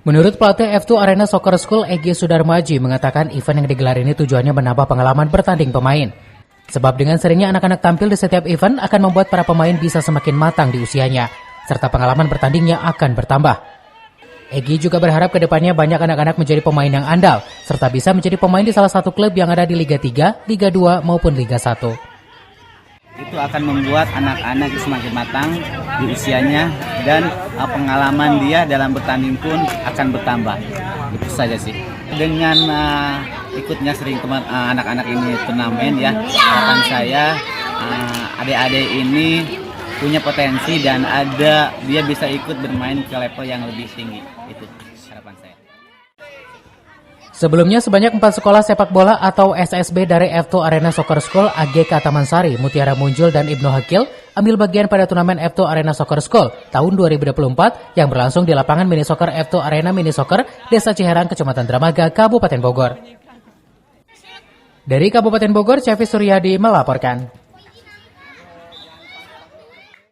Menurut pelatih F2 Arena Soccer School Egy Sudarmaji mengatakan event yang digelar ini tujuannya menambah pengalaman bertanding pemain. Sebab dengan seringnya anak-anak tampil di setiap event akan membuat para pemain bisa semakin matang di usianya, serta pengalaman bertandingnya akan bertambah. Egy juga berharap kedepannya banyak anak-anak menjadi pemain yang andal, serta bisa menjadi pemain di salah satu klub yang ada di Liga 3, Liga 2 maupun Liga 1. Itu akan membuat anak-anak semakin matang di usianya dan pengalaman dia dalam bertanding pun akan bertambah. Itu saja sih. Dengan ikutnya sering teman anak-anak ini turnamen ya, harapan saya adik-adik ini punya potensi dan dia bisa ikut bermain ke level yang lebih tinggi. Itu harapan saya. Sebelumnya sebanyak 4 sekolah sepak bola atau SSB dari F2 Arena Soccer School AGK Taman Sari, Mutiara Muncul dan Ibnu Hakil ambil bagian pada turnamen F2 Arena Soccer School tahun 2024 yang berlangsung di lapangan mini soccer F2 Arena Mini Soccer Desa Ciherang, Kecamatan Dramaga, Kabupaten Bogor. Dari Kabupaten Bogor, Cevi Suryadi melaporkan.